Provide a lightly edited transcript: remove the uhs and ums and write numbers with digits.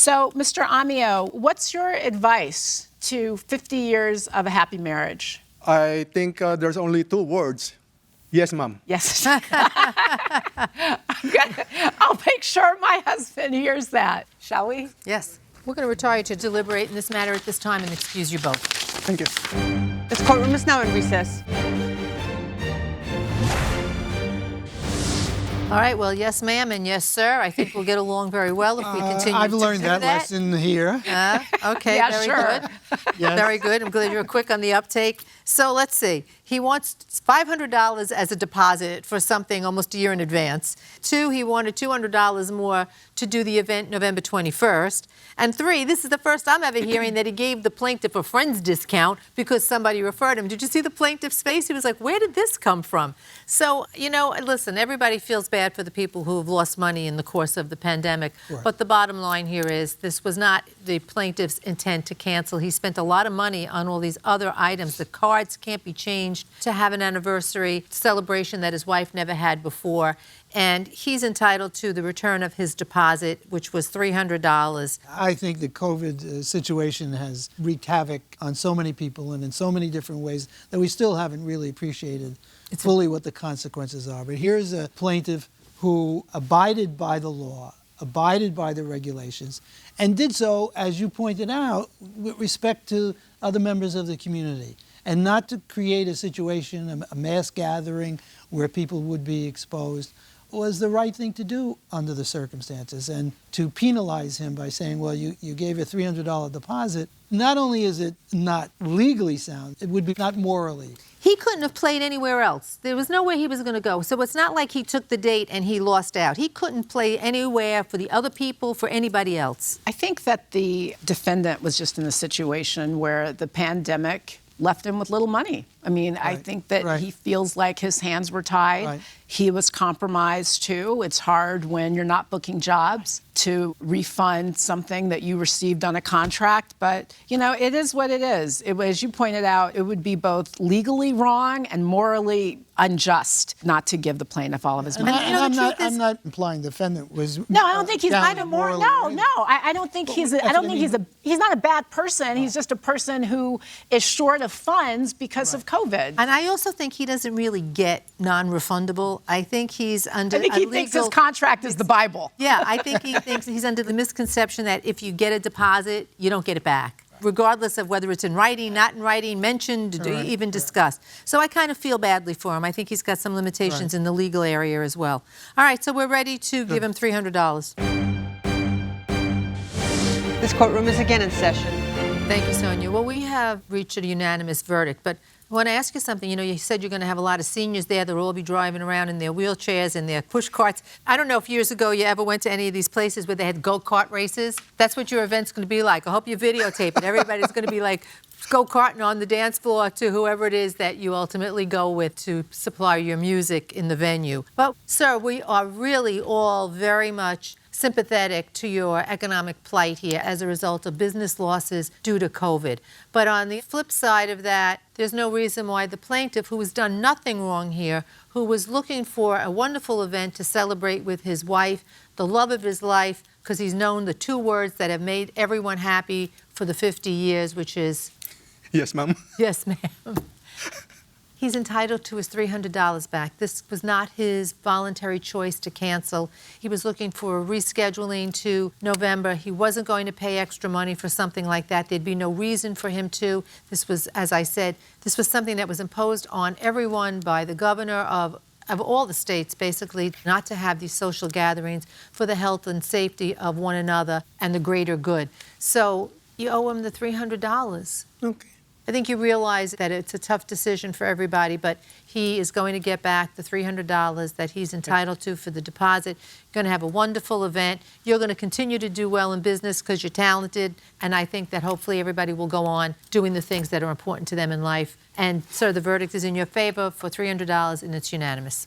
So, Mr. Amio, what's your advice to 50 years of a happy marriage? I think there's only 2 words. Yes, ma'am. Yes. I'll make sure my husband hears that. Shall we? Yes. We're going to retire you to deliberate in this matter at this time and excuse you both. Thank you. This courtroom is now in recess. All right, well, yes, ma'am, and yes, sir. I think we'll get along very well if we continue I've to learned do that lesson here. Okay, Yeah, very sure. good. Yes. Very good. I'm glad you're quick on the uptake. So let's see. He wants $500 as a deposit for something almost a year in advance. 2, he wanted $200 more to do the event November 21st. And 3, this is the first I'm ever hearing that he gave the plaintiff a friend's discount because somebody referred him. Did you see the plaintiff's face? He was like, where did this come from? So, you know, listen, everybody feels bad for the people who have lost money in the course of the pandemic. Right. But the bottom line here is this was not the plaintiff's intent to cancel. He spent a lot of money on all these other items. The cards can't be changed to have an anniversary celebration that his wife never had before. And he's entitled to the return of his deposit, which was $300. I think the COVID situation has wreaked havoc on so many people and in so many different ways that we still haven't really appreciated fully what the consequences are. But here's a plaintiff who abided by the law, abided by the regulations, and did so, as you pointed out, with respect to other members of the community, and not to create a situation, a mass gathering where people would be exposed, was the right thing to do under the circumstances. And to penalize him by saying, well, you gave a $300 deposit, not only is it not legally sound, it would be not morally. He couldn't have played anywhere else. There was nowhere he was going to go. So it's not like he took the date and he lost out. He couldn't play anywhere for the other people, for anybody else. I think that the defendant was just in a situation where the pandemic left him with little money. I mean, I think that he feels like his hands were tied. Right. He was compromised too. It's hard when you're not booking jobs to refund something that you received on a contract. But, you know, it is what it is. As you pointed out, it would be both legally wrong and morally unjust not to give the plaintiff all of his money. I'm not implying the defendant was. No, I don't think he's either more. morally. No. I don't think he's. I don't think he's not a bad person. He's just a person who is short of funds because of COVID. And I also think he doesn't really get non-refundable. I think he's under. I think he thinks his contract is the Bible. Yeah, I think he thinks he's under the misconception that if you get a deposit, you don't get it back, regardless of whether it's in writing, not in writing, mentioned, even discussed. So I kind of feel badly for him. I think he's got some limitations in the legal area as well. All right, so we're ready to give him $300. This courtroom is again in session. Thank you, Sonia. Well, we have reached a unanimous verdict, but I want to ask you something. You know, you said you're going to have a lot of seniors there. They'll all be driving around in their wheelchairs and their push carts. I don't know if years ago you ever went to any of these places where they had go-kart races. That's what your event's going to be like. I hope you videotape it. Everybody's going to be like go-karting on the dance floor to whoever it is that you ultimately go with to supply your music in the venue. But, sir, we are really all very much sympathetic to your economic plight here as a result of business losses due to COVID. But on the flip side of that, there's no reason why the plaintiff, who has done nothing wrong here, who was looking for a wonderful event to celebrate with his wife, the love of his life, because he's known the 2 words that have made everyone happy for the 50 years, which is? Yes, ma'am. Yes, ma'am. He's entitled to his $300 back. This was not his voluntary choice to cancel. He was looking for a rescheduling to November. He wasn't going to pay extra money for something like that. There'd be no reason for him to. This was, as I said, this was something that was imposed on everyone by the governor of all the states, basically, not to have these social gatherings for the health and safety of one another and the greater good. So you owe him the $300. Okay. I think you realize that it's a tough decision for everybody, but he is going to get back the $300 that he's entitled to for the deposit. You're going to have a wonderful event. You're going to continue to do well in business because you're talented, and I think that hopefully everybody will go on doing the things that are important to them in life. And, sir, the verdict is in your favor for $300, and it's unanimous.